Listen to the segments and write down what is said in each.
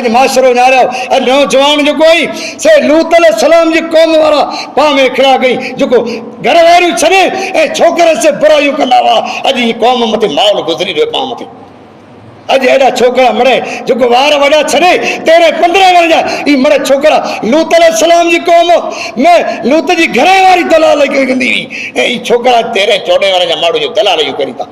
अज माशरो नारियो अज नौजवान जो कोई से लूत अलैहिस्सलाम जी कौम वाला पां में खड़ा गई जो घर वारियूं छॾे ऐं छोकरे से बुराइयूं कंदा हुआ। अज ये कौम मथे माहौल गुज़री रहियो पां मथे। अज एडा छोकरा मरे जो वार वड़ा छे 13-15 वर जा ई मरे छोकरा लूत अलैहिस्सलाम जी कौम में लूत जी घरे वारी दलाल कंदी हुई ऐं ई छोकरा 13-14 वर जा माण्हू जो दलालियूं करी था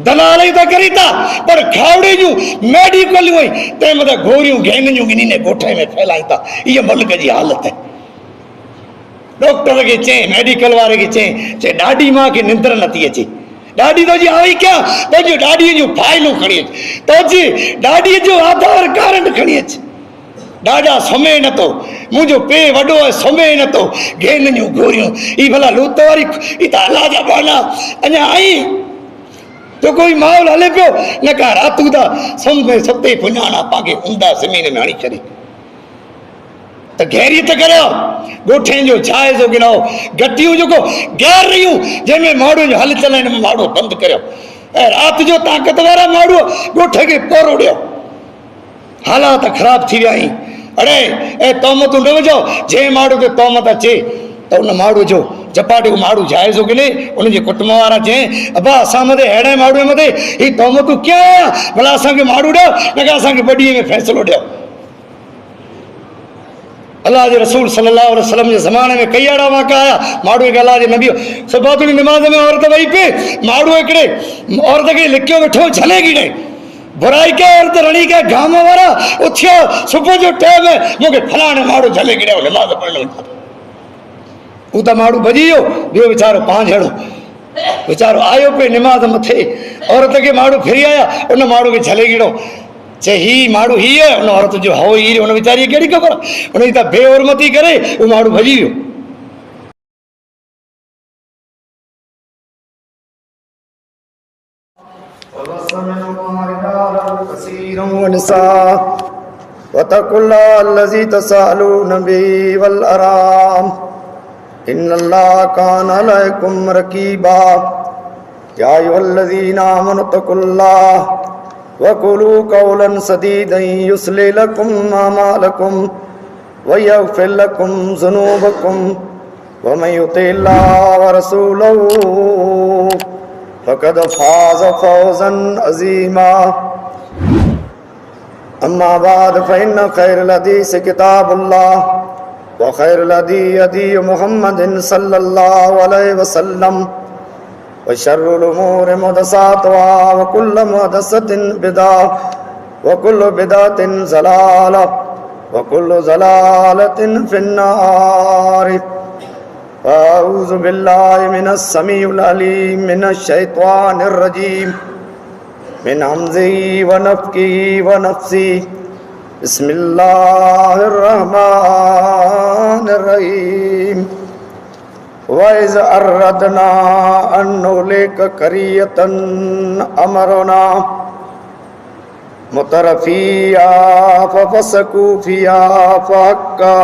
दलालियूं था करी था पर खावड़ी जूं मेडिकल हुई तंहिं मथां गोरियूं गैंगियूं गिनी ने गोठे में फैलाई था। इहा मुल्क जी हालत है। डॉक्टर के चई मेडिकल वारे के चई ॾाढी मां खे निंद्र नथी अचे ॾाढी तो जी आई क्या तो जी ॾाढी जूं फाइलूं खणी अच तो जी ॾाढी जो आधार कार्ड खणी अच ॾाढा सुम्हे नथो मुंहिंजो पे वॾो आहे सुम्हे नथो गेन जूं गोरियूं ई भला लूत वारी ई त अलाह जा बहाना अञा आई तो कोई माहौल हले पियो न का रातू था सुम्हे सुते पुञाणा पाके ऊंधा ज़मीन में हणी छॾी तो गैरियत करो गोठे जो छाए जो गिनो गटियूं जो गैर रहियूं जंहिंमें माण्हू जो हल चलाइण में माण्हू बंदि करियो ऐं राति जो ताक़त वारा माण्हू गोठे खे पोरो ॾियो। हालात ख़राब थी विया आहिनि। अड़े ऐं तोहमतूं न विझो जंहिं माण्हू ते तोहमत अचे त उन माण्हू जो चपाटियो माण्हू जाइज़ो गिने उनजे कुटुंब वारा चई अबा असां मथे अहिड़े माण्हू मथे ही तोहमतूं कीअं आया भला असांखे माण्हू ॾियो न का असांखे ॿडीअ में फ़ैसिलो ॾियो। अल्लाह के रसूल सल्लल्लाहु अलैहि वसल्लम के ज़माने में कई अड़ा वाक़ा आया माण्हू के अल्लाह के नबी सुबह की नमाज में औरत वही पे माण्हू हिकिड़े औरत के लिखियो वेठो झलेगी ॾे बुराई के औरत रणी के गाम वारा उथियो सुबह जो टाइम है मूंखे फलाणे माण्हू झलेगी ॾे नमाज पढ़ण वञा हू त माण्हू भॼी वियो ॿियो वीचारो पांझड़ो वीचारो आयो पे नमाज मथे औरत के माण्हू फिरी आया उन माण्हू के झलेगी ॾो चे ही माण्हू ही है उन औरत जो हो ही उन वीचारी कहिड़ी ख़बर उन जी त बेहरमती करे वो माण्हू भॼी वियो। इन्नल्लाह काना अलैकुम रकीबा या अय्युहल्लज़ीना आमनु तक़ुल्लाह वक़ुलू क़ौलन सदीदन युस्लिह लकुम अमालकुम व यग़फिर लकुम ज़ुनूबकुम व मन युति'ल्लाह व रसूलहू फ़क़द फ़ाज़ फ़ौज़न अज़ीमा। अम्मा बाद फ़इन्न ख़ैरल हदीस किताबुल्लाह व ख़ैरुल हदी हदी मुहम्मदिन सल्लल्लाहु अलैहि वसल्लम व शर्रुल उमूरि मुहदसातुहा व कुल्लु मुहदसतिन बिदअह व कुल्लु बिदअतिन ज़लालह व कुल्लु ज़लालतिन फिन्नार। अऊज़ु बिल्लाहि मिनस समीउल अलीम मिनश शैतानिर रजीम मिन हमज़िही व नफ़्ख़िही व नफ़्सिही बिस्मिल्लाहिर रहमानिर रहीम। वइज़ अर्रदना अन नुहलिक क़रियतन अमरना मुतरफिया फफसकू फिया फहक्का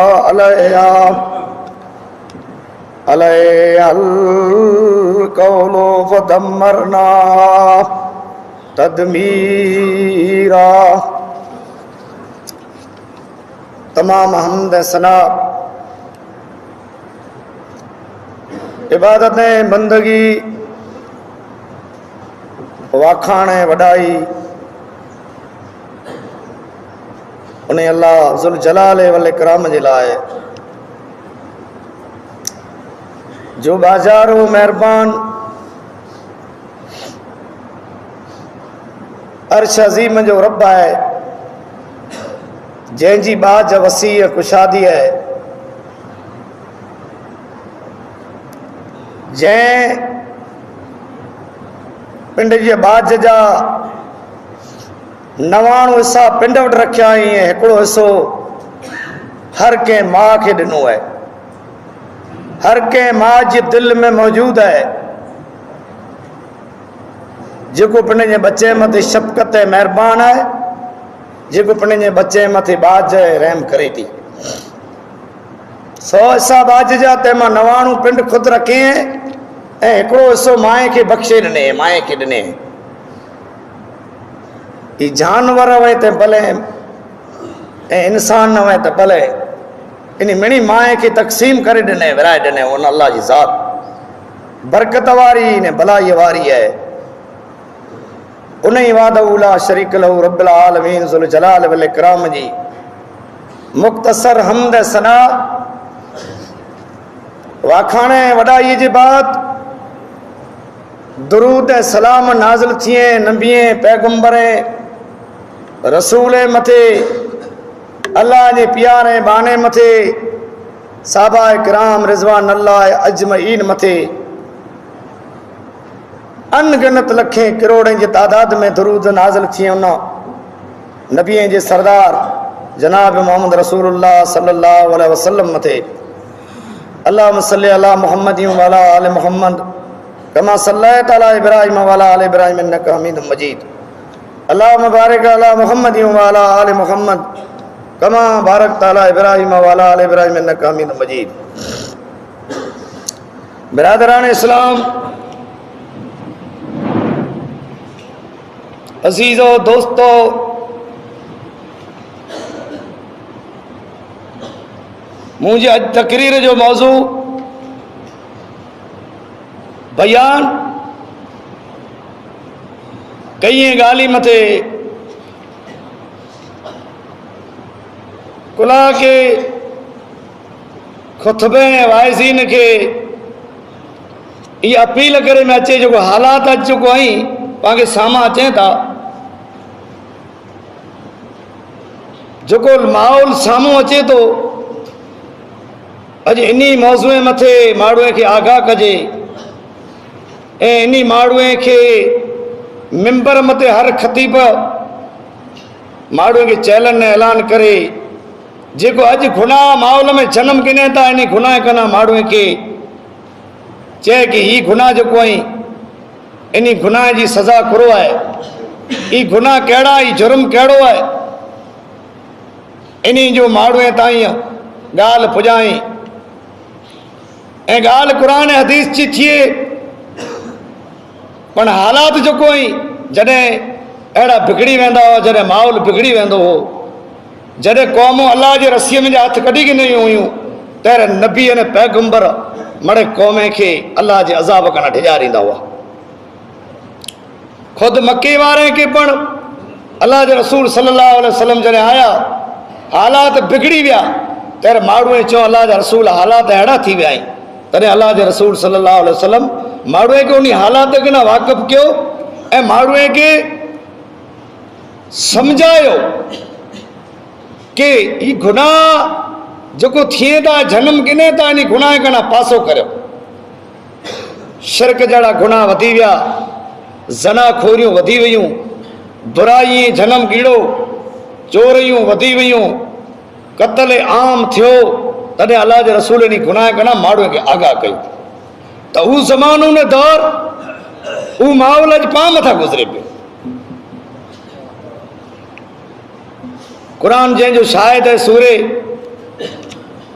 अलैहल क़ौलु फदम्मरना तदमीरा। तमाम हमद सना इबादतें बंदगी वाखाण वडाई उन्हें अल्लाह ज़ुल जलाल वल इकराम जे लाए जो बाजारो मेहरबान अर्श अज़ीम जो रब है जंहिंजी बाज वसी कुशादी है जैं पिंड जे बाज जा 99 हिस्सा पिंड वटि रखिया आहिनि ऐं हिकिड़ो हिसो हर कंहिं माउ खे ॾिनो आहे। हर कंहिं माउ जे दिलि में मौजूदु आहे जेको पंहिंजे बच्चे मथे शफ़क़त ऐं महिरबान आहे जेको पंहिंजे बच्चे मथे बाज रहम करे थी। 100 हिस्सा बाज जा तंहिंमां 99 पिंड ख़ुदि रखे ऐं हिकिड़ो हिसो माए खे बख़्शे ॾिने माए खे ॾिने। ही जानवर वे ते भले ऐं इंसान न हुए त भले इन मिणी माए खे तक़सीम करे ॾिने विराए ॾिने। उन अल्लाह जी ज़ात बरकत वारी ने भलाई वारी है। उन ई वादहू ला शरीक लहू रब्बुल आलमीन ज़ुल जलाल वल इकराम जी मुख़्तसर हम्द सना वाखाणे वॾाई जी बात दुरूद सलाम नाज़िल थिए नबीए पैगंबरे रसूले मथे अल्लाह जे प्यारे बाने मथे साहबा किराम रिज़वान अल्लाह अजमईन मथे अनगिनत लखें करोड़े जी तादाद में दुरूद नाज़िल थिए उन नबीए जे सरदार जनाब मोहम्मद रसूलुल्लाह सल्लल्लाहु अलैहि वसल्लम मथे। अल्लाहुम्मा सल्लि अला मुहम्मद व अला आलि मुहम्मद कमा सल्लैता अला इब्राहीम व अला आलि इब्राहीम इन्नका हमीदुम मजीद। अल्लाहुम्मा बारिक अला मुहम्मद व अला आलि मुहम्मद कमा बारकता अला इब्राहीम व अला आलि इब्राहीम इन्नका हमीदुम मजीद। बिरादरान इस्लाम, अजीजो दोस्तों, मुझे अज तकरीर जो मौजू बयान कई गाली मथे कुला के खुतबे वाइज़ीन के ये अपील करे में अचे जो हालात अच चुको आई पाके सामा अचें था जो माहौल सामू अचे तो अज इन्हीं मौज़ूअ मथे माण्हूअ खे आगाह कजे ऐं इन्हीं माण्हूअ खे मिंबर मथे हर ख़तीब माण्हूअ खे चैलेंज ऐलान करे जेको अॼु गुनाह माहौल में जनम गिने था इन गुनाह कना माण्हूअ खे चए कि ही गुनाह जेको आई इन गुनाह जी सज़ा करो है। ही गुनाह कहिड़ा, ही जुर्म कहिड़ो है, इन जो माण्हूअ ताईं ॻाल्हि पुॼाई ऐं ॻाल्हि क़ुरान हदीस जी थिए। पण हालात जेको आई जॾहिं अहिड़ा बिगड़ी वेंदा हुआ, जॾहिं माहौल बिगड़ी वेंदो हो, जॾहिं क़ौमूं अल्लाह जे रसीअ में हथ कढी गिनियूं हुयूं त नबी ने पैगंबर मड़े क़ौम खे अल्लाह जे अज़ाब खां डिॼारींदा हुआ। खुद मके वारे के पण अल्लाह जे रसूल सल्लल्लाहु अलैहि वसल्लम जॾहिं आया हालात बिगड़ी विया त माण्हूअ चयो अल्लाह जा रसूल हालात अहिड़ा थी विया आहिनि। तॾहिं अल्लाह जे रसूल सल्लल्लाहु अलैहि वसल्लम माण्हूअ खे उन हालात खे न वाक़िफ़ कयो ऐं माण्हूअ खे सम्झायो कि ही गुनाह जेको थिए था जनम गिने था इन गुनाह खां पासो करियो। शिरक जहिड़ा गुनाह वधी विया, ज़ना खोरियूं वधी वियूं, बुराई जनम कीड़ो, चोरियूं वधी वियूं, क़त्ल आम थियो। तॾहिं अल्लाह जे रसूल इन गुनाह खां माण्हूअ खे आगाह कयो त हू ज़मानो न दौर हू माहौल अॼु पाण मथां गुज़रे पियो। क़ुरान जंहिंजो शायद है सूरे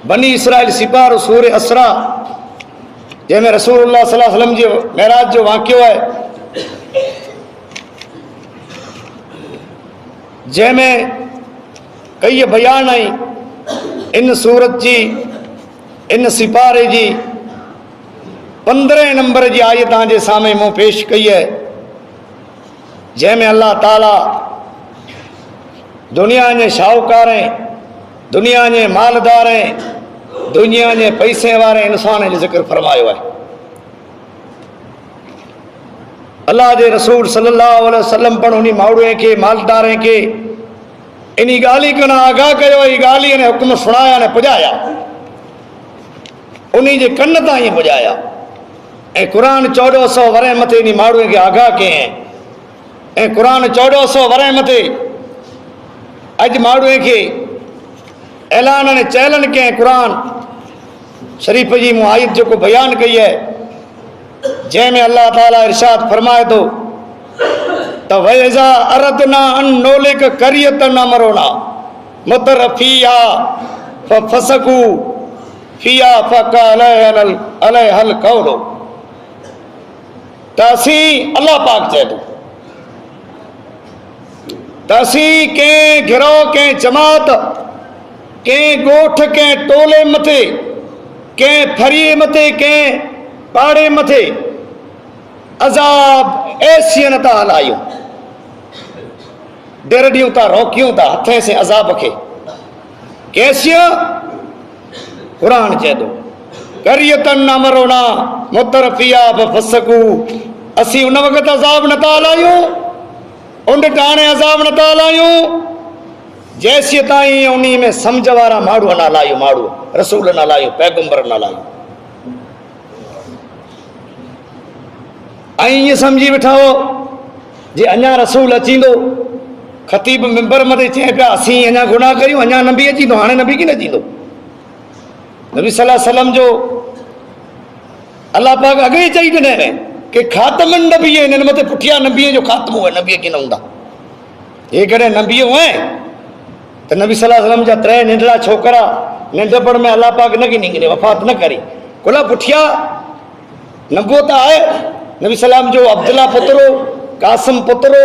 बनी इसराइल सिपारो सूरे असरा जंहिंमें रसूलुल्लाह सल्लल्लाहु अलैहि वसल्लम जो मेराज जो वाक़ियो है, जंहिंमें कई बयान आई इन सूरत जी इन सिपारे जी 15 नंबर की आयत तव्हांजे सामने मूं पेश कई है, जंहिंमें अल्लाह ताला दुनिया के शाहूकारें, दुनिया के मालदारें, दुनिया के पैसे वारे इंसान जो जिक्र फरमायो है। अल्लाह के रसूल सल्लल्लाहु अलैहि वसल्लम पण उन माण्हूअ खे मालदारें के इन ॻाल्हि खां आगाह कयो, ई ॻाल्हि ने हुक्म सुणाया ने पुॼाया, उन जे कन ताईं पुॼाया ऐं क़ुरान 1400 वरे मथे इन माण्हूअ खे आगाह कयईं ऐं क़ुरान 1400 वरे मथे अॼु माण्हूअ खे ऐलान ने चैलेंज कयईं। क़ुरान शरीफ़ जी मूं आयत जेको बयान कई है, जंहिंमें अल्लाह ताला इरशाद फरमाए थो त वैज़ा अरदना अन नोलिक करियतन अमरोना मुतरफिया फफसकू फिया फकाल अलैहल कौलो। त असीं अल्लाह पाक चए थो त असीं कंहिं गिरोह कंहिं जमात कंहिं ॻोठ कंहिं टोले मथे कंहिं फरीअ मथे कंहिं पाड़े मथे अज़ाब ऐसी नथा हलायूं, डरडियूं था, रोकियूं था हथें से अज़ाब खे। कैसिया क़ुरान चए थो करियतन अमरोना मुतरफिया बफसकू, असीं उन वक़्तु अज़ाब नथा हलायूं, उन टाणे अज़ाब नथा हलायूं जैसी ताईं उन में सम्झ वारा माण्हू न हलायूं, माण्हू रसूल न हलायूं, पैगंबर न हलायूं। ऐं ईअं सम्झी वेठा हो जे अञा रसूल अचींदो, ख़तीब मिंबर मथे चए पिया असीं अञा गुनाह करियूं, अञा नबी अचींदो, हाणे नबी की न अचींदो। नबी सल्लल्लाहु अलैहि वसल्लम जो अलाह पाक अॻे ई चई ॾिनई कि ख़ातमुन नबी हिननि मथे पुठियां नबीअ जो ख़ात्मो आहे, नबीअ की न हूंदा। हे कॾहिं नबी हुआ त नबी सल्लल्लाहु अलैहि वसल्लम जा 3 नंढड़ा छोकरा नंढपण में अलाह पाक न गिनी वफ़ात न करी, कुला पुठियां नबूअत आहे। नबी सलाम जो अब्दुल्ला पुत्रो, कासिम पुत्रो,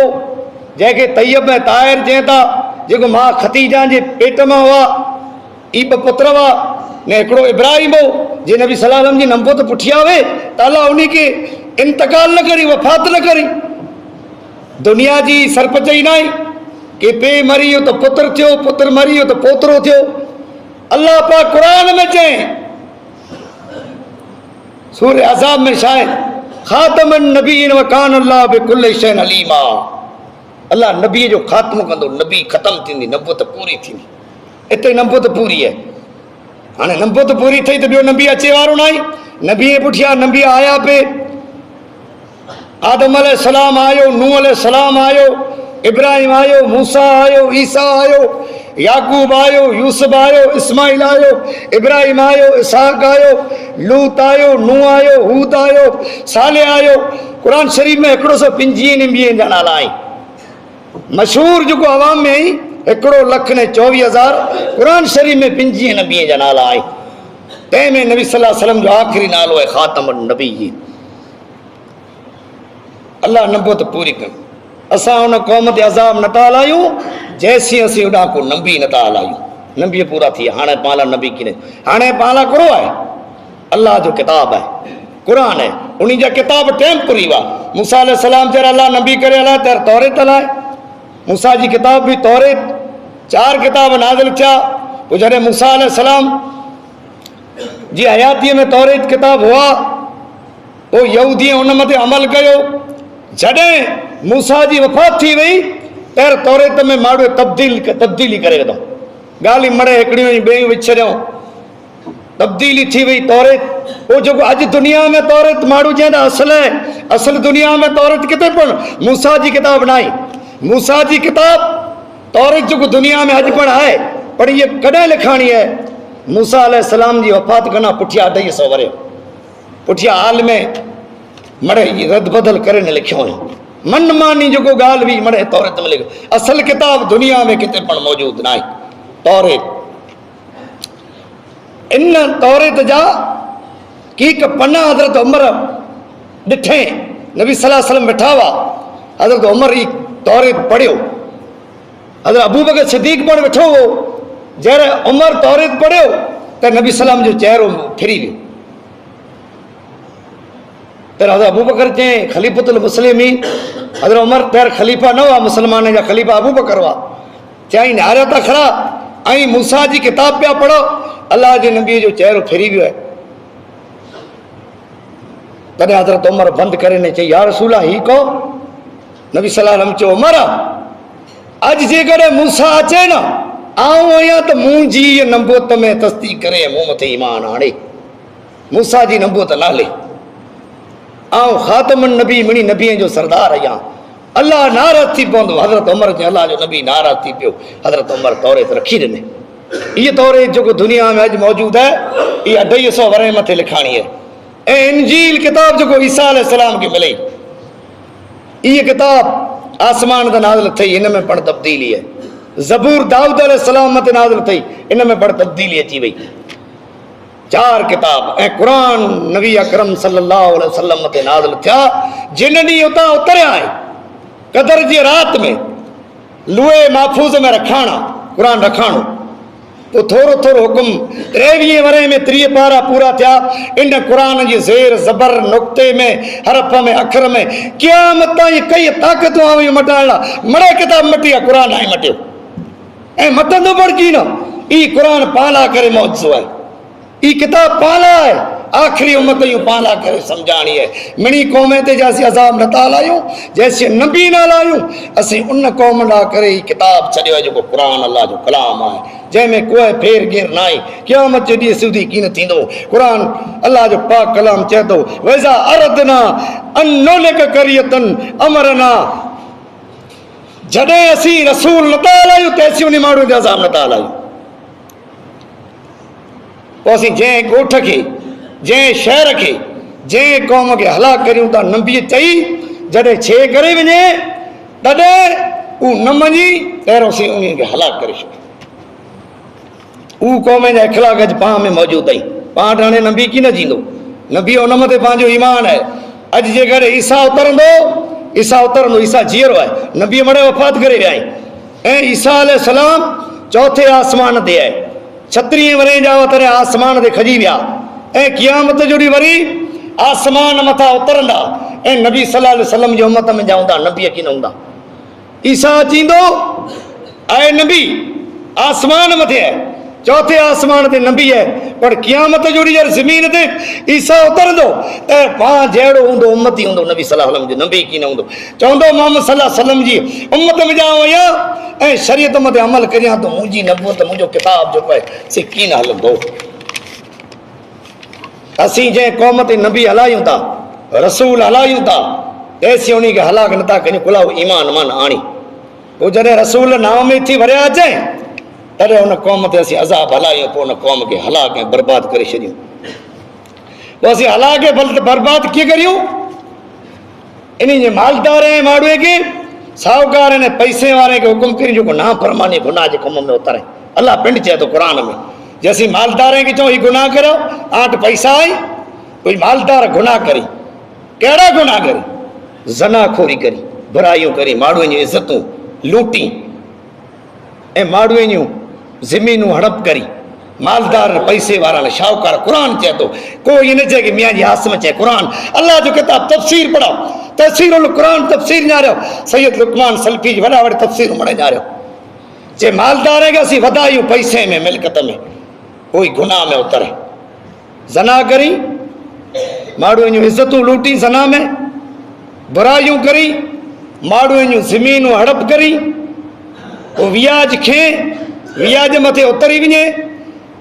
जंहिंखे तैयब ऐं ताहिर चइनि था, जेको मां ख़तीजा जे पेट में हुआ, ई 2 पुत्र हुआ, ने हिकिड़ो इब्राहिम हो, जे नबी सल्लल्लाहु अलैहि वसल्लम जी नबूअत पुठियां हुए त अलाह उन खे इंतकाल न करी, वफ़ात न करी। दुनिया जी सरपचई न आहे कि पीउ मरी वियो त पुत्र थियो, पुत्र मरी वियो त पोतरो थियो। अलाह पाक क़ुरान में चए सूरह अज़ाब में छा आहे, ख़ातमुन नबीय्यीन व कान अल्लाह बिकुल्लि शैइन अलीमा। अल्लाह नबीअ जो ख़ात्मो कंदो, नबी ख़तमु थींदी, नबूअत पूरी थींदी। हिते नबूअत पूरी आहे। हाणे नबूअत पूरी थी त ॿियो नबी अचे वारो न आहे। नबी पुठियां नबी आया पे, आदम अलैहिस्सलाम आयो, नूह अलैहिस्सलाम आयो, इब्राहिम आयो, मूसा आयो, ईसा आयो, याकूब आयो, यूसुफ आयो, इस्माइल आयो, इब्राहिम आयो, इसहाक आयो, लूत आयो, नूह आयो, हूद आयो, सालेह आयो। क़ुरान शरीफ़ में 125 नबीअ जा नाला आहिनि। मशहूर जेको आवाम में आई 1,24,000 क़ुरान शरीफ़ में 25 नबीअ जा नाला आहिनि। तंहिंमें नबी सल्लल्लाहु अलैहि वसल्लम जो आख़िरी नालो आहे ख़ातमुन नबी। अल्लाह नबूअत पूरी कनि। असां उन क़ौम ते अज़ाब नथा हलायूं जैसी असीं उॾां को नबी नथा हलायूं। नबी पूरा थी, हाणे पाला नबी किने, हाणे पाला कहिड़ो आहे, अल्लाह जो किताब आहे, क़ुरान आहे। उन जा किताब टेम्परी हुआ। मूसा अलैहिस्सलाम चयो अल्लाह नबी करे हलाए त तौरेत हलाए। मूसा जी किताब बि तौरेत, 4 किताब नाज़िल थिया। पोइ जॾहिं मूसा अलैहिस्सलाम जी हयातीअ में तौरेत किताब हुआ, पोइ यहूदीअ उन मथे अमल कयो। जॾहिं मूसा जी वफ़ात थी वई त तौरेत में माण्हू तब्दीली करे विधो, ॻाल्हि मड़े हिकिड़ियूं ॿियूं विच छॾियूं, तब्दीली थी वई तौरेत। पोइ जेको अॼु दुनिया में तौरेत माण्हू चवनि था असुल दुनिया में तौरेत किथे पण मूसा जी किताब न आहे। मूसा जी किताब तौरेत जेको दुनिया में अॼु पण आहे, पर इहे कॾहिं लिखाणी आहे, मूसा अलैहिस्सलाम जी वफ़ात खां पुठियां 250 वरियो पुठियां हाल में मड़े रद बदल करे न लिखियो हुयो। मनमानी जेको ॻाल्हि हुई मड़े तौरेत में लिखियो। असल किताब दुनिया में किथे पण मौजूदु न आहे तौरेत। इन तौरेत जा की पन्ना हज़रत उमर ॾिठे, नबी सल्लल्लाहु अलैहि वसल्लम वेठा हुआ, हज़रत उमर ई तौरेत पढ़ियो, हज़रत अबू बकर सिद्दीक़ पण वेठो हो। जॾहिं उमर तौरेत पढ़ियो त नबी सलाम जो चहिरो फिरी वियो। तर हज़रत अबू बकर चई ख़लीफ़तुल मुस्लिमीन, हज़रत उमर तर ख़लीफ़ा न हुआ, मुसलमान जा ख़लीफ़ा अबू बकर हुआ। चई नारिया था खड़ा ऐं मूसा जी किताब पिया पढ़ो, अलाह जे नबीअ जो चहिरो फिरी वियो आहे। तॾहिं हज़रत उमर बंदि करे न चई या रसूल ही को। नबी सल्लल्लाहु अलैहि वसल्लम चयो उमर अॼु जेकॾहिं मूसा अचे न, आऊं आहियां त मुंहिंजी इहा नबूअत में तस्दीक़ करे मूं मथे ईमान आणे। मूसा जी नबूअत न हले, आऊं ख़ातमुन नबी मिणी नबीअ जो सरदार आहियां। अल्लाह नाराज़ थी पवंदो। हज़रत उमर जे अल्लाह जो नबी नाराज़ थी पियो। हज़रत उमर तौरेत रखी ॾिने। इहा तौरेत जेको दुनिया में अॼु मौजूदु आहे, इहा 250 वरे मथे लिखाणी आहे। ऐं इंजील किताब जेको ईसा अलैहिस्सलाम खे मिले, इहा किताब आसमान ते नाज़िल थई, इन में पण तब्दीली आहे। ज़बूर दाऊद अलैहिस्सलाम मथे नाज़िल थई, इन में पण तब्दीली अची वई। 4 किताब ऐं क़ुरान नबी अकरम सल्लल्लाहु अलैहि वसल्लम मथे नाज़िल थिया। जिन ॾींहुं उतां उतरिया आहे क़दर जी रात में लोहे महफूज़ में रखाणा क़ुरान रखाणो, तो थोरो थोरो हुकुम 23 वरे में 30 पारा पूरा थिया इन क़ुरान जी ज़ेर ज़बर नुक़्ते में हरफ में अखर में क़यामत ताईं कई ताक़तूं आयूं मटाइण लाइ मड़े किताब मटी आहे क़ुरान आई मटियो ऐं मटंदो पर की न ई क़ुरान पाला करे मौजूदु आहे ई किताब पाला है आखिरी उम्मत यूं पाला करे समझानी है मिणी कौम ते जैसे अज़ाब नता लायूं जैसे नबी ना लायूं असीं उन कौम ला करे ई किताब छॾियो आहे जेको क़ुरान अल्लाह जो कलाम आहे जंहिंमें कोई फेर गिर न आहे क़यामत जे ॾींहुं सुधी कीन थींदो क़ुरान अल्लाह जो पाक कलाम चए थो वैज़ा अरदना अन नुलिक करियतन अमरना जॾहिं असीं रसूल नथा लायूं त असीं उन माण्हू ते अज़ाब नथा लायूं पोइ असीं जंहिं ॻोठ खे जंहिं शहर खे जंहिं क़ौम खे हलाक करियूं था नबीअ चई जॾहिं छे करे वञे तॾहिं उहो न मञी पहिरियों असीं उन खे हलाक करे छॾियो उहो क़ौम जा इख़लाक़ अॼु पाण में मौजूदु आहिनि पाण वटि हाणे नबी कीन जींदो नबी उन मथे पंहिंजो ईमान आहे अॼु जेकॾहिं ईसा उतरंदो ईसा जीअरो आहे नबी मड़े वफ़ात करे विया आहिनि ऐं ईसा अलैहिस्सलाम चौथे आसमान ते आहे 36 वरे जा उतरे आसमान ते खजी विया ऐं क़यामत जो ॾींहुं वरी आसमान मथां उतरंदा ऐं नबी सल्लल्लाहु अलैहि वसल्लम जी उम्मत में जा हूंदा नबी कीन हूंदा ईसा अचींदो आहे नबी आसमान मथे आहे चौथे आसमान ते नबी आहे पर क़यामत जो ॾींहुं जॾहिं ज़मीन ते ईसा उतरंदो त पाण जहिड़ो हूंदो उम्मती हूंदो नबी सल्लल्लाहु अलैहि वसल्लम जो नबी कीन हूंदो चवंदो मोहम्मद सल्लल्लाहु अलैहि वसल्लम जी उम्मत में जा वया ऐं शरीयत मथे अमल करियां त मुंहिंजी नबूअत मुंहिंजो किताब जेको आहे से कीन हलंदो असीं जंहिं क़ौम ते नबी हलायूं था रसूल हलायूं था ऐसी उन खे हलाक नथा कयूं कुलाउ ईमान मान आणी पोइ जॾहिं रसूल नाम में थी वरिया अचे तॾहिं हुन क़ौम ते असीं अज़ाब हलायूं पोइ हुन क़ौम खे हलाक ऐं बर्बाद करे छॾियूं पोइ असीं हलाक ऐं बर्बाद कीअं करियूं इन जे मालदार ऐं माण्हूअ खे साहूकार ऐं पैसे वारे खे हुकुम करियूं जेको ना फरमानी गुनाह जे कम में उतरे अलाह पिंड चए थो क़ुरान में जे असीं मालदार खे चऊं हीउ गुनाह करियो आठ पैसा आई कोई मालदार गुनाह करी कहिड़ा गुनाह करी ज़नाखोरी करी बुराइयूं करी माण्हुनि जूं इज़तूं लूटी ऐं माण्हुनि जूं ज़मीनूं हड़प करी मालदार पैसे वारा ने शाहूकार क़ुरान चए थो कोई इन चए कि मियाँ जी आसम चए क़ुरान अल्लाह जो किताब तफ़सीर पढ़ो तफ़सीरुल क़ुरान तफ़सीर ञारियो सैयद लुकमान सल्फी जी वॾा वॾा तफ़सीर मड़े ञारियो जे मालदार खे असीं वधायूं पैसे में मिल्कत में कोई गुनाह में उतरे ज़ना करी माण्हुनि जूं इज़तूं लूटी ज़ना में बुराइयूं करी माण्हुनि जूं ज़मीनूं हड़प करी पोइ व्याज खे व्याज मथे उतरी वञे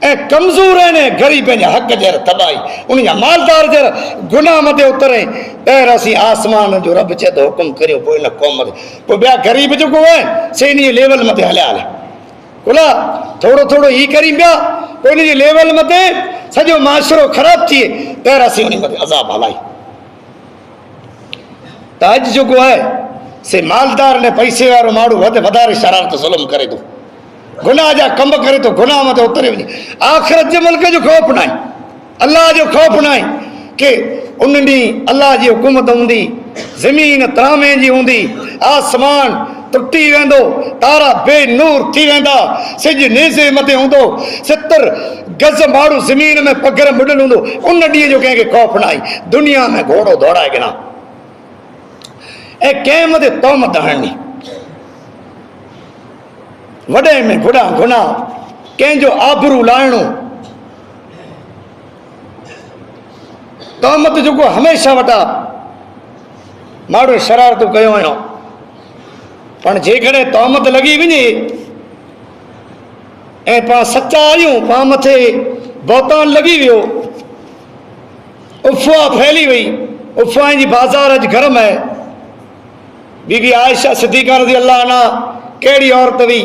ऐं कमज़ोर आहिनि ग़रीब पंहिंजे हक़ जहिड़ा तबाही उन जा मालदार जहिड़ा गुनाह मथे उतरे पहिरियों असीं आसमान जो रब चए थो हुकुम करियूं पोइ इन क़ौम ते पोइ ॿिया ग़रीब जेको आहे से इन जे लेवल मथे हलिया हले कुला थोरो थोरो ई करी पिया पोइ इन जे लेवल मथे सॼो माशरो ख़राबु थिए पहिरियों असीं उन मथे अज़ाब हलाई त अॼु जेको आहे से मालदार ने पैसे वारो माण्हू वधारे शरारत ज़ुल्म करे थो गुनाह जा कम करे थो गुनाह मथे उतरे वञे आख़िरत जे मुल्क जो ख़ौफ़ न आहे अल्लाह जो ख़ौफ़ न आहे कि उन ॾींहुं अल्लाह जी हुकूमत हूंदी ज़मीन तरामे जी हूंदी आसमान टुटी वेंदो तारा बेनूर थी वेंदा सिज नेज़े मथे हूंदो 70 गज़ माण्हू ज़मीन में पघर मुॾल हूंदो उन ॾींहं जो कंहिंखे ख़ौफ़ न आहे दुनिया में घोड़ो दौड़ाए गिना ऐं कंहिं मथे तहमत हणणी वॾे में गुनाह कंहिंजो आबरू लाहिणो तहमत जेको हमेशह वटा माण्हू शरारतूं कयूं आहियूं पण जेकॾहिं तहमत लॻी वञे ऐं पाण सचा आहियूं पाण मथे बौतान लॻी वियो उफ़वा फैली वई उफ़वा जी बाज़ार अॼु गरम आहे बीबी आयशा सिद्दीक़ा रज़ी अल्लाह अन्हा कहिड़ी औरत हुई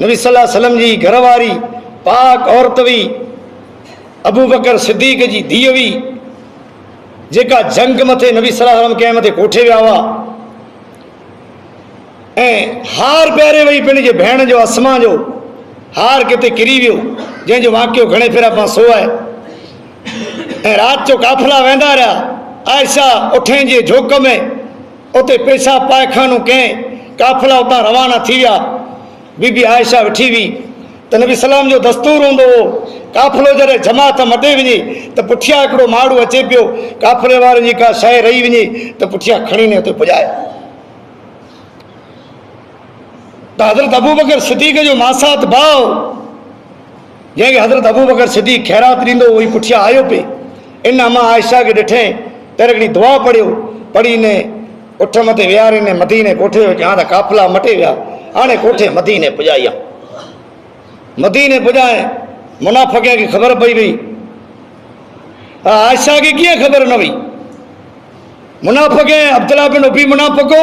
नबी सल्लल्लाहु अलैहि वसल्लम जी घरवारी पाक औरत हुई अबू बकर सिद्दीक़ जी धीअ हुई जेका जंग मथे नबी सल्लल्लाहु अलैहि वसल्लम कंहिं मथे कोठे विया हुआ ऐं हार पहिरे वई पंहिंजे भेण जो असमा जो हार किथे किरी वियो जंहिंजो वाक़ियो घणे भेरा पाण सो आहे ऐं राति जो काफ़िला वेंदा रहिया आयशा उठे जे झोक में उते पेशाब पायखानो कंहिं काफ़िला उतां रवाना थी विया बीबी आयशा वेठी हुई त नबी सलाम जो दस्तूर हूंदो हो, काफ़िलो जॾहिं जमात मटे वञे त पुठियां हिकिड़ो माण्हू अचे पियो, काफ़िले वारनि जी का शइ रही वञे त पुठियां खणी ने हुते पुॼाए। त हज़रत अबू बकर सिद्दीक़ जो मासात भाउ, जंहिंखे हज़रत अबू बकर सिद्दीक़ ख़ैरात ॾींदो, उहो ई पुठियां आयो पिए। इन अमा आयशा खे ॾिठे त हिकिड़ी दुआ पढ़ियो, पढ़ी ने उठ मथे विहारे ने मदीने कोठे वियो। हाणे त काफ़िला मटे विया, हाणे कोठे मदीने पुॼाई आहे। मदीने पुॼाए मुनाफ़िक़ खे ख़बर पई वई। आयशा खे कीअं ख़बर न वई? मुनाफ़िक़ अब्दुल्ला बिन उबी मुनाफ़िक़ हो,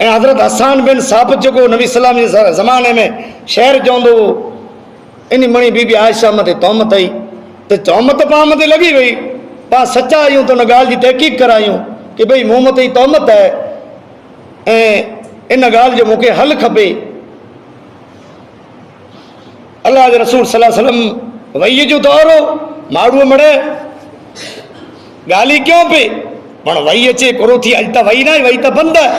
ऐं हज़रत हसान बिन साबित जेको नबी सलाम जे ज़माने में शहर चवंदो हो, इन मणी बीबी आयशा मथे तहमत आई। त तहमत पाण मथे लॻी वई। पाण सचा आहियूं त उन ॻाल्हि जी तहक़ीक़ करायूं कि भई मूं मथे ई तहमत आहे ऐं इन ॻाल्हि जो मूंखे हल खपे। अल्लाह जे रसूल सल्लल्लाहु अलैहि वसल्लम वही जो दौर हो, माण्हू मड़े ॻाल्हि क्यों पे, पण वही अचे पूरो थी। अॼु त वही न आहे, वही त बंदि आहे।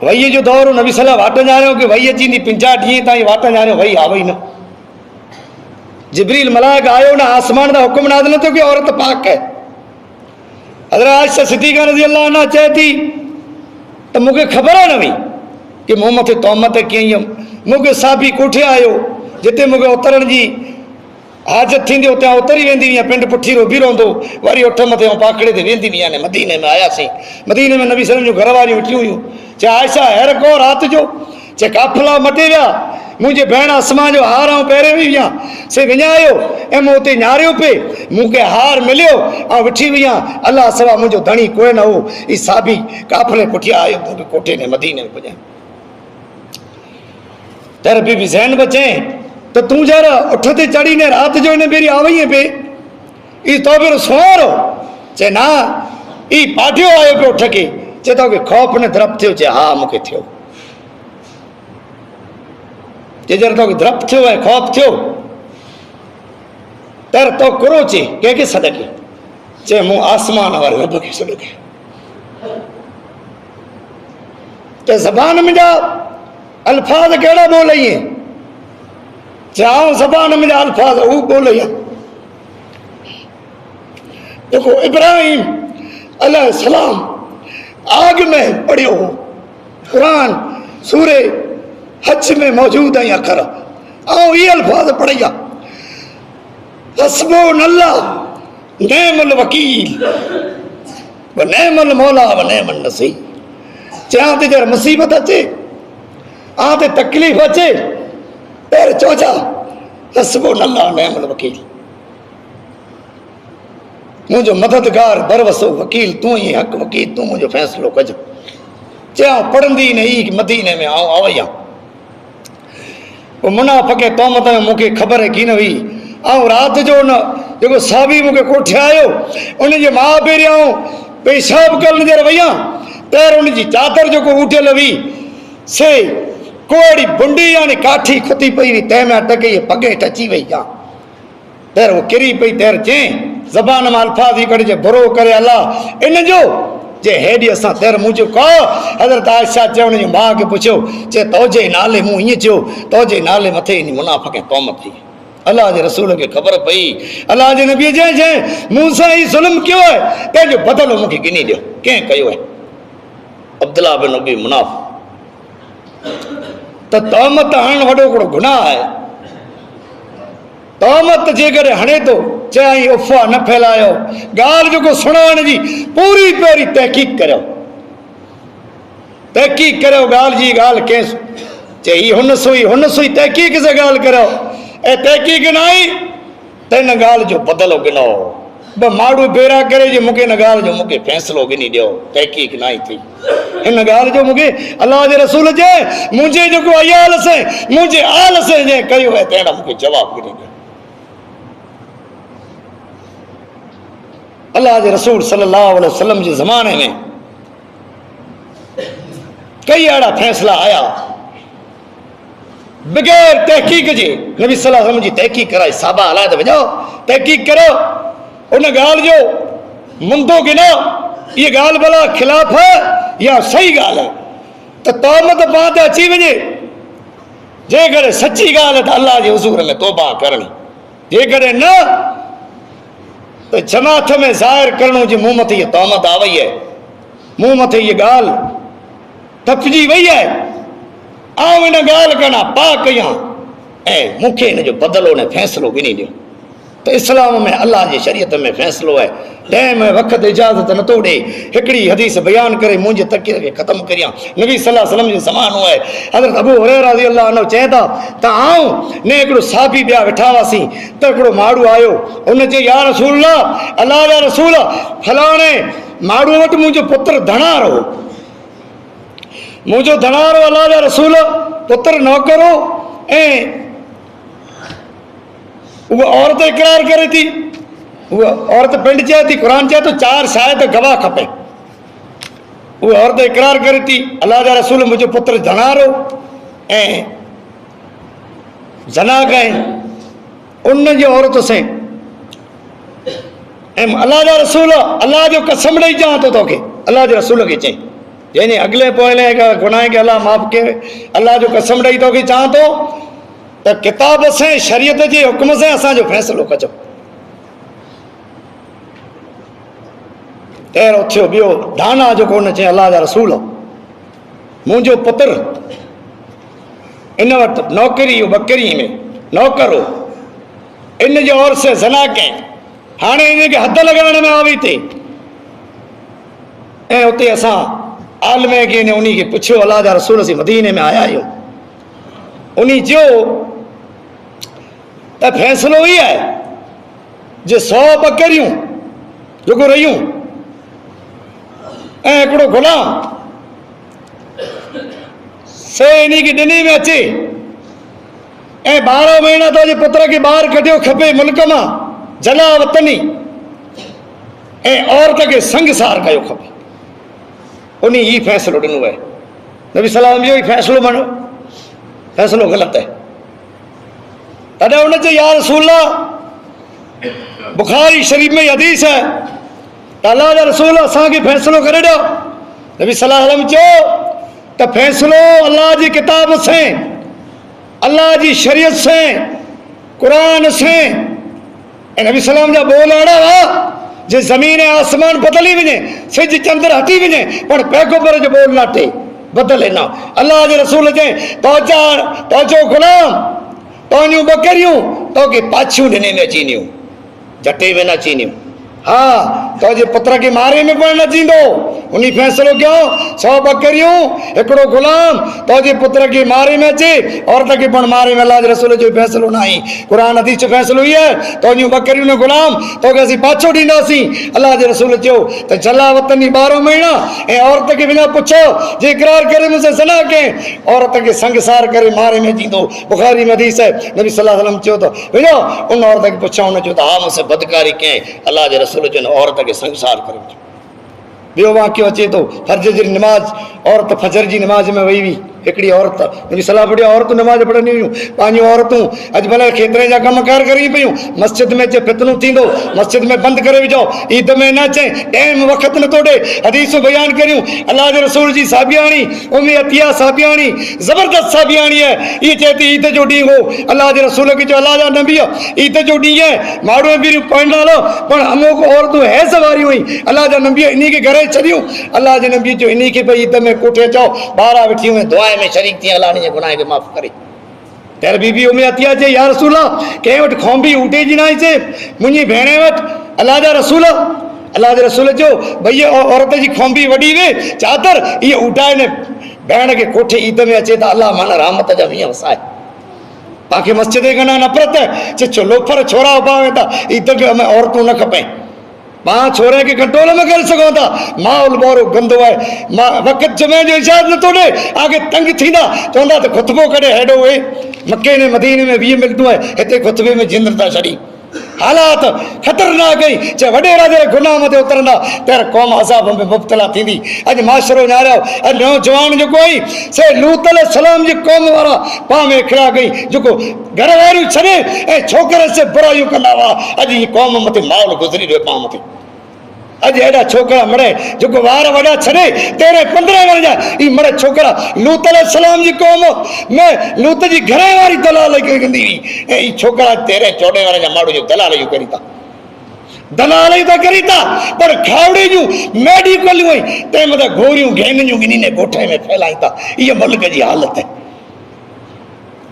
वही जो दौर हो, नबी सलाम वाट ॼाणियो कि वही अची 50 ॾींहं ताईं वाट ॼाणियो, वही आवई न। जिब्रील मलाइक आयो न, आसमान का हुक्म नाज़िल न थियो कि औरत पाक है। हज़रत आयशा सिद्दीक़ा रज़ी अल्लाह अन्हा चए थी त मूंखे ख़बर न हुई कि मूं मथे तहमत कीअं। मूंखे साबी कोठे आयो जिते मूंखे उतरण जी हाजत थींदी, उते उतरी वेंदी हुई, पिंड पुठी रो बीह रहंदो, वरी उठ मथे पाखड़े ते वेंदी हुई। ने मदीने में आयासीं, मदीने में नबी सलाम जूं घर वारियूं वेठियूं हुयूं। चए आयशा हेर को राति जो, चए काफ़िला मटे विया, मुंहिंजे भेण असमा जो हार ऐं पहिरें हुई विया से विञायो ऐं मूं हुते न्यारियो पे, मूंखे हार मिलियो ऐं विठी हुई। अलाह सवा मुंहिंजो धणी कोई न हो। ही साबी काफ़िले पुठियां आयो, मूंखे कोठे ने मदीने में पुॼायो। तर बीबी ज़ैनब चई त तूं जरा उठ ते चढ़ी ने राति जो इन बेरी आवई पे, ई तो भेरो सुवारो। चए ना, ई पाटियो आयो पियो उठ के। चए तोखे खौफ़ न द्रप थियो? चए हा मूंखे थियो। जे जर तोखे द्रप थियो ऐं खौफ़ थियो तर तो कुरो चे कंहिंखे सॾ कई? चए मूं आसमान वारे रब खे सॾ कई। त ज़बान मुंहिंजा अल्फाज़ कहिड़ा ॿोलई? चए ज़बान मुंहिंजा अल्फाज़ हू ॿोलई जेको इब्राहिम अलैहिस्सलाम आग में पढ़ियो हो। कुरान सूरे हज में मौजूद है अखर, ऐं ये अल्फाज पढ़िया, हस्बुनल्लाह नेमल वकील व नेमल मौला व नेमल नसीर। चयां ते जर मुसीबत अचे, आ ते तकलीफ़ अचे, पैर चोचा हस्बुनल्लाह नेमल वकील, मुझो मददगार बरवसो वकील तू ही, हक वकील तू मुझो फैसलो कज। चयां पढ़ंदी नहीं मदीने में आओ आवैया। मुनाफ़िक़ तहमत में मूंखे ख़बर की न हुई। ऐं राति जो न जेको साबी मूंखे कोठे आयो, उनजे माउ पहिरियां पेशाब करण जे वई आहियां, पैर उनजी चादर जेको उठियल हुई से कोड़ी बुंडी यानी काठी खुती पई हुई, तंहिंमें अटके पगे टची वई आहे। पैर वो किरी पई। तैर चई ज़बान मां अल्फाज़ ही कढे बुरो करे अलाह इन जो जे हेॾी असां तैर मुंहिंजो कहो। हज़रत आयशा चयो उनजी माउ खे पुछियो, चए तोजे नाले मूं ईअं चयो, तोजे नाले मथे इन मुनाफ़िक़ तहमत थी। अलाह जे रसूल खे ख़बर पई, अलाह जे नबी जंहिं मूंसां ही ज़ुल्म कयो आहे तंहिंजो बदिलो मूंखे गिनी ॾियो। कंहिं कयो आहे? अब्दुल्ला बिन उबी मुनाफ़िक़। त तहमत हणणु वॾो हिकिड़ो गुनाह आहे। तहमत जेकर हणे थो, चई अफ़वाह न फैलायो, ॻाल्हि जेको सुञाण जी पूरी पहिरीं तहक़ीक़ करियो, तहक़ीक़ करियो ॻाल्हि जी। ॻाल्हि कंहिं चई हुन सुई तहक़ीक़ से ॻाल्हि करियो, ऐं तहक़ीक़ न आई त हिन ॻाल्हि जो बदिलो गिनो। ब माण्हू बेरा करे जे मूंखे हिन ॻाल्हि जो मूंखे फ़ैसिलो गिनी ॾियो, तहक़ीक़ न आई थी हिन ॻाल्हि जो मूंखे। अलाह जे रसूल जे मुंहिंजे जेको अयाल से मुंहिंजे आल से जंहिं कयो आहे तहिड़ा मूंखे जवाबु गिनी ॾियो। अल्लाह जे रसूल सल्लल्लाहु अलैहि वसल्लम जे ज़माने में कई अहिड़ा फ़ैसिला आया बग़ैर तहक़ीक़ जे। नबी सल्लल्लाहु अलैहि वसल्लम जी तहक़ीक़ कराई, साहबा हलाए त वञो तहक़ीक़ करो, उन ॻाल्हि जो मुंदो गिनो, इहा ॻाल्हि भला ख़िलाफ़ है या सही ॻाल्हि है। त तहमत पाण ते अची वञे जेकर सच्ची गाल है तो अल्लाह के हुज़ूर में तौबा करनी, जेकर न तो जमात में ज़ाहिर करणो जी मूं मथे ये तहमत आ वही है, मूं मथे ये गाल तपजी वही है, आउं इन गाल कना पा कयां ऐं मूंखे इन जो बदलो ने फैसलो भी नहीं दियो। तो इस्लाम में अल्लाह जी शरीयत में फैसलो है, टाइम वक़्त इजाज़त न तो ॾे। हिकिड़ी हदीस बयान करे मुंहिंजे तक़ीर खे ख़त्म करियां। नबी सल्लल्लाहु अलैहि वसल्लम जो ज़मानो आहे, हज़रत अबू हुरैरा रज़ियल्लाहु अन्हु चए था त आऊं ने हिकिड़ो साहबी ॿिया वेठा हुआसीं त हिकिड़ो माण्हू आयो, उन चई या रसूलल्लाह, अल्लाह जा रसूल, फलाणे माण्हू वटि मुंहिंजो पुत्र धणार हो, मुंहिंजो धणार हो अल्लाह जा रसूल, पुत्र नौकर हो, ऐं वो औरत इकरार करे थी, वो औरत पिंड चए थी, क़ुरान चए तो 4 शायद गवाह खपे। वो औरत इकरार करे थी अल्लाह जा रसूल मुंहिंजो पुत्र धणार हो ऐं जना कई उन जी औरत से, ऐं अल्लाह जा रसूल अल्लाह जो कसम ॾेई चवां थो तोखे, अल्लाह जे रसूल खे चई जंहिंजे अॻिले पोइले गुनाह खे अल्लाह माफ़ कये, अल्लाह जो कसम ॾेई तोखे चवां थो त किताब से शरीयत जे हुक्म से असांजो फ़ैसिलो कजो। अहिड़ो थियो। ॿियो दाना जेको हुन चई अल्लाह जा रसूल, मुंहिंजो पुत्र इन वटि नौकरी हो, बकरी में नौकर हो, इन जे और से ज़ना कई, हाणे इनखे हद लॻाइण में आवी थी, ऐं उते असां आलमे खे उन खे पुछियो अल्लाह जा रसूल असीं मदीने में आया आहियूं, उन जो त फ़ैसिलो ई आहे जे 100 बकरियूं जेको रहियूं ऐं हिकिड़ो गुलाम से इन खे ॾिनी में अचे, ऐं 12 महीना तुंहिंजे पुत्र खे ॿाहिरि कढियो खपे मुल्क मां जला वतनी, ऐं औरत खे संगसार कयो खपे, उन ई फ़ैसिलो ॾिनो आहे। नबी सलाम इहो ई फ़ैसिलो मञो, फ़ैसिलो ग़लति आहे। तॾहिं हुन चई या रसूलल्लाह, बुखारी शरीफ़ में हदीस है त अल्लाह जा रसूल असांखे फ़ैसिलो करे ॾियो। नबी सल्लल्लाहु अलैहि वसल्लम चयो त फ़ैसिलो अल्लाह जी किताब से, अल्लाह जी शरीयत से, क़ुरान से, ऐं नबी सलाम जा बोल अहिड़ा हुआ जे ज़मीन ऐं आसमान बदिली वञे, सिज चंद्र हटी वञे, पर पैगंबर जो बोल न टे बदिले न। अल्लाह जे रसूल चई तुंहिंजो गुलाम, तुंहिंजूं बकरियूं तोखे पाछियूं ॾिने में अची ॾियूं, जटे में न अची ॾियूं। हाँ, तुंहिंजे पुत्र खे मारे में पण न थींदो, उन फ़ैसिलो कयो 100 बकरियूं हिकिड़ो गुलाम, तुंहिंजे पुत्र खे मारे में अचे, औरत खे पण मारे में। अल्लाह जे रसूल जो फ़ैसिलो न आहे, क़ुरान हदीस जो फ़ैसिलो ई आहे, तुंहिंजूं बकरियूं न गुलाम तोखे असीं पाछो ॾींदासीं। अल्लाह जे रसूल चयो त जला वतनी 12 महीना, ऐं औरत खे बिना पुछो जे इक़रार करे मुंहिंजे ज़ना कयईं, औरत खे संगसार करे मारे में थींदो। बुखारी में हदीस है, नबी सल्लल्लाहु अलैहि वसल्लम चयो त विझो उन औरत खे पुछां, उन चयो त हा मूंसे बदकारी कयईं, अल्लाह जे रसूल जो औरत खे संगसार करे वठो। ॿियो वाक़ियो अचे थो, फर्ज जी निमाज़, औरत फजर जी निमाज़ में वही हुई, हिकिड़ी औरत, नबी सलाह पढ़ियो औरतूं निमाज़ पढ़ंदी हुयूं, पंहिंजूं औरतूं अॼुकल्ह खेतरे जा कमकार करी पियूं, मस्जिद में अचे फितनो थींदो, मस्जिद में बंदि करे विझो, ईद में न अचे, टाइम वक़्तु नथो ॾे, हदीसूं बयान करियूं। अल्लाह जे रसूल जी साबियाणी उम्मे अतिया साबियाणी ज़बरदस्त साबियाणी आहे, इहा चए थी ईद जो ॾींहुं हो, अल्लाह जे रसूल खे चयो अल्लाह जा नबी ईद जो ॾींहुं आहे, माण्हू बि पाईंदा हलो, पर अमुक औरतूं हैज़ वारियूं हुई, अल्लाह जा नबी इन खे घरे छॾियूं। अल्लाह जे नबी जो इन खे भई ईद में कोठे चओ, 12 वेठियूं ऐं दुआ में शरीक थी, अल्लाह जे गुनाह खे माफ़ करे। तेर बीबी उम्मे अतिया चई या रसूल कंहिं वटि खोंबी ऊटे जी न आई से, मुंहिंजी भेण वटि। अल्लाह जा रसूल, अल्लाह जे रसूल चयो भई औरत जी खोंबी वॾी वे चादर इहे उठाए ने भेण खे कोठे ईद में अचे त अल्लाह माना रहमत जा मींहं वसाए। तव्हांखे मस्जिद जे कना नफ़रत चो लोफर छोरा उभा वेंदा, ईद में औरतूं न खपे, मां छोरे खे कंट्रोल में करे सघूं था, माहौल बोरो गंदो आहे, मां वक़्तु जमे जो इजाज़त नथो ॾे, आगे तंग थींदा, चवंदा त ख़ुतबो कॾे हेॾो वे, मके ने मदीने में 20 मिनटूं आहे, हिते ख़ुतबे में जिंद था छॾी, हालात ख़तरनाक आई, चाहे वॾेरा जे गुनाह मथे उतरंदा त क़ौम अज़ाब में मुब्तला थींदी। अॼु माशरो न्यारियो, अॼु नौजवान जेको आई से लूत अलैहिस्सलाम जी क़ौम वारा पाण में खिड़ा गई, जेको घर वारियूं छॾे ऐं छोकिरे से बुराइयूं कंदा हुआ, अॼु ही क़ौम मथे माहौल गुज़री रहियो पाण मथे। अज एडा छोकरा मरे जो वार वड़ा छे 13-15 वर जा ई मरे छोकरा लूत अलैहिस्सलाम जी कौम में लूत जी घरे वारी दलाल कंदी हुई ई छोकरा 13-14 वर जा माड़ू जो दलाल जो करी था दलाल ही तो करी था पर खावड़ी जो मेडिकल हुई ते मतलब गोरियों घेन जो गिनी ने गोठे में फैलाई था ये मुल्क की हालत है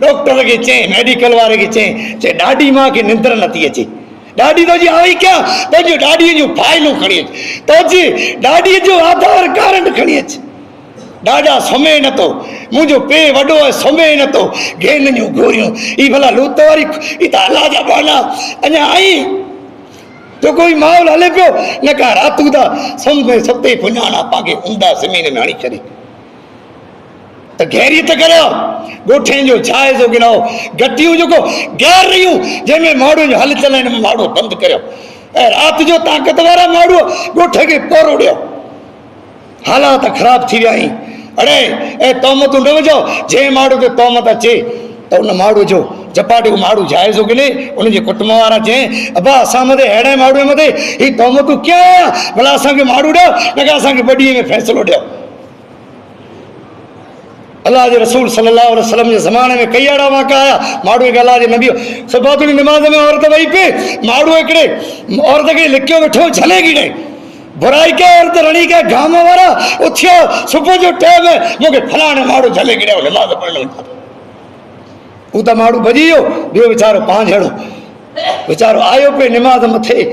डॉक्टर के चे मेडिकल वाले के चे डाडी मां की निंद्र नथी अचे डाडी तो जी आई क्या तो जो डाडी जो फाइलूं खणी तो जी डाडी जो आधार कार्ड खणी अच डाडा समय न तो मुझो पे वडो है समय न तो घेन जो गोरियों ई भला लूत वारी ई त अल्लाह जा बाना अने आई तो कोई माहौल हले पियो न का रातू दा समय सते पुञाणा पाके उंदा जमीन में हणी छड़ी तो गैरियत करो गोठे जो छाए जो गिनाओ गटियूं जो को गैर रहियूं जंहिंमें माण्हू जो हल चलाइण में माण्हू बंदि करियो ऐं राति जो ताक़त वारा माण्हू गोठे खे पोरो ॾियो हालात ख़राब थी विया आहिनि अड़े ऐं तोहमतूं न विझो जंहिं माण्हू ते तोहमत अचे त उन माण्हू जो जपाटियो माण्हू जाइज़ो गिने उनजे कुटुंब वारा चई अबा असां मथे अहिड़े माण्हू मथे ही तोहमतूं कीअं आया भला असांखे माण्हू ॾियो न का असांखे बडीअ में फ़ैसिलो ॾियो अल्लाह के रसूल सल्लल्लाहु अलैहि वसल्लम के ज़माने में कई अड़ा वाक़ा आया माण्हू अल्लाह के नबी सुबह की नमाज में औरत वही पे माण्हू हिकिड़े औरत के लिखियो वेठो झलेगी ॾे बुराई के औरत रणी के गाम वारा उथियो सुबह जो टाइम है मूंखे फलाणे माण्हू झलेगी ॾे नमाज पढ़ण वञा हू त माण्हू भॼी वियो ॿियो वीचारो पांझड़ो वीचारो आयो पे नमाज मथे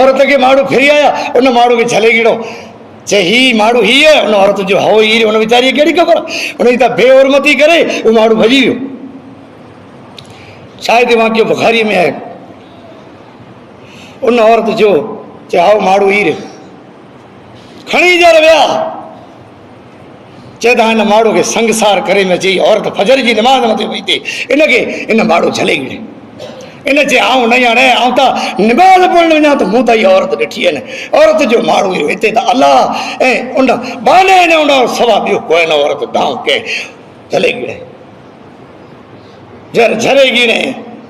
औरत के माण्हू फिरी आया उन माण्हू के झलेगी ॾो चे ही माण्हू ही है उन औरत जो हो ही उन वीचारी कहिड़ी ख़बर उन जी त बेहरमती करे वो माण्हू भॼी वियो शायदि वाक़ियो बुखारी में है उन औरत जो चे हाओ माण्हू ही रहियो खणी जर विया चए त हिन माण्हू खे संगसार करे में चई औरत फजर जी नमाज़ मथे वई ते इनखे इन माण्हू झले गिड़े इन चे आऊं न ॼाणे आऊं त नमाज़ पढ़ण वञा त मूं त इहा औरत ॾिठी आहे न औरत जो माण्हू हुयो हिते त अलाह ऐं उन बाने न उन सवा ॿियो कोई न औरत दाऊं के झले गिड़े जर झले गिड़े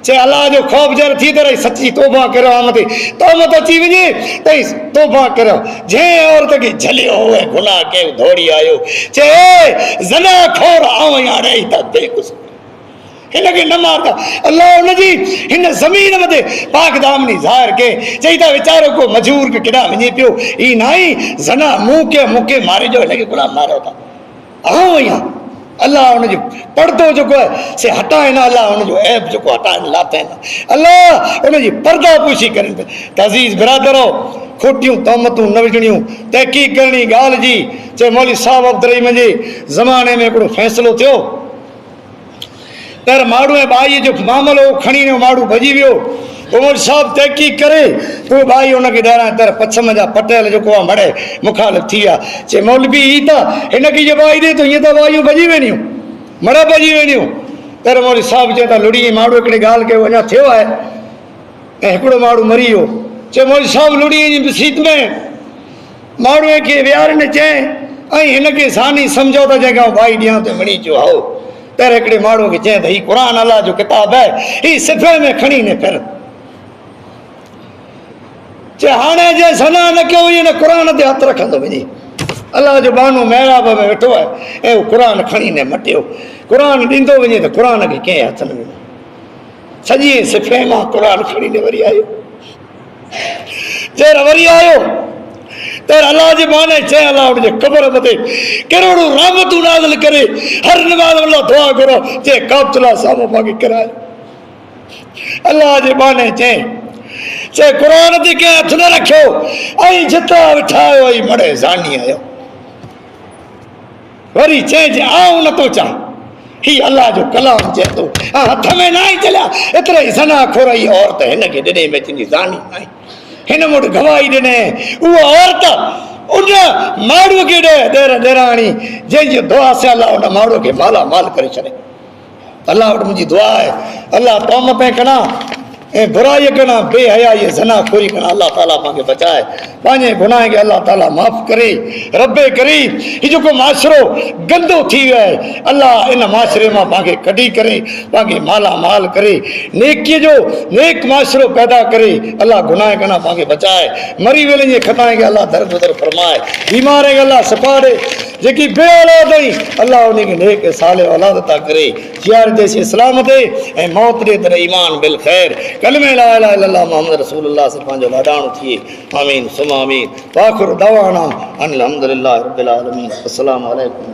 चे अल्लाह जो ख़ौफ़ जर थी त रही सची तौबा करियो आहे मथे तौबत अची वञे त तौबा करियो जंहिं औरत खे झलियो हो ऐं गुनाह कयो दौड़ी आयो चे ज़ना खोर आऊं हाणे त बेक़ुसूर हिनखे न मारता अल्लाह हुनजी हिन ज़मीन मथे पाक दामनी ज़ाहिर के चई त वीचारो को मजूर के केॾा वञे पियो ई न आई ज़ना मूंखे मारे जो हिनखे गुलाम मारियो था आऊं आहियां अल्लाह हुनजो पर्दो जेको आहे से हटाइनि अल्लाह हुनजो ऐब जेको हटाइनि लाथाइनि अल्लाह हुनजी पर्दा पोशी कनि त अज़ीज़ बिरादरो खोटियूं तहमतूं न विझणियूं तहक़ीक़ करणी ॻाल्हि जी चए मौलवी साहब अब्दुर्रहीम जे ज़माने में हिकिड़ो फ़ैसिलो थियो तर माण्हू ऐं बाईअ जो मामलो खणी वियो माण्हू भॼी वियो उमर साहब तहक़ीक़ करे पोइ बाई हुनखे ॾाढा तर पछम जा पटियल जेको आहे मड़े मुखालिफ़ थी विया चए मौलवी ही त हिनखे इहा बाई ॾे त हीअं त बायूं भॼी वेंदियूं मड़ भॼी वेंदियूं तर मौलवी साहब चए त लुड़ी माण्हू हिकिड़ी ॻाल्हि कयो अञा थियो आहे ऐं हिकिड़ो माण्हू मरी वियो चए मौलवी साहब लुड़ीअ जी मुसीबत में माण्हूअ खे विहारनि चए ऐं हिनखे सानी सम्झो त जंहिंखां बाई ॾियां त वणी अचो आओ तर हिकिड़े माण्हू खे चए त हीउ क़ुर अल्लाह जो किताब आहे हीउ सिफ़े में खणी ने फिर चे हाणे जे सना न कयो इहो न क़ुर ते हथ रखंदो वञे अल्लाह जो बानो महिराब में वेठो आहे ऐं उहो क़ुर खणी ने मटियो क़ुर ॾींदो वञे त क़ुर खे कंहिं हथ न विझो सॼी सिफ़े मां क़ुर खणी ने वरी आयो चेर वरी आयो तर अल्लाह जे बाने चए अल्लाह हुनजे क़बर मथे करोड़ो रहमतूं नाज़िल करे हर नमाज़ अल्लाह दुआ करो चए काबतुल्लाह साम्हूं मांखे किरायो अल्लाह जे बाने चए क़ुर ते कंहिं हथ न रखियो ऐं जिता विठायो ऐं मड़े ज़ानी आयो वरी चए आऊं नथो चाह ही अल्लाह जो कलाम चए थो हथ में न आई चलिया एतिरा ई सना खोर ई औरत हिनखे ॾिने में तुंहिंजी ज़ानी आई हिन वटि गवाही ॾिने उहा औरत उन माण्हूअ खे ॾे ॾेराणी जंहिंजी दुआ से अल्लाह उन माण्हूअ खे माला माल करे छॾे अल्लाह वटि मुंहिंजी दुआ आहे अल्लाह तौमत कना ए बुराई कना बेहयाई जना खोरी कना अल्लाह ताला पाके बचाए पांजे गुनाह के अल्लाह ताला माफ़ करे रब्बे करीम ये जो को माशरो गंदो थी है अल्लाह इन माशरे में पाके कड़ी करे पाके माला माल करे नेकी जो नेक माशरो पैदा करे अल्लाह गुनाह कना पाके बचाए मरी वेले ये खताएं के अल्लाह दरगुदर फरमाए बीमार के अल्लाह सफा दे जेकी बे औलाद है अल्लाह उन्हें के नेक साले औलाद ता करे जियार जैसी सलामत है ए मौत दे तेरे ईमान बिल खैर कलमे ला इलाहा इल्लल्लाह मुहम्मद रसूलुल्लाह से पांजो लाडाणो थिए आमीन सुमा आमीन वाखिर दवाना अनिल हम्दुलिल्लाहि रब्बिल आलमीन अस्सलामु अलैकुम।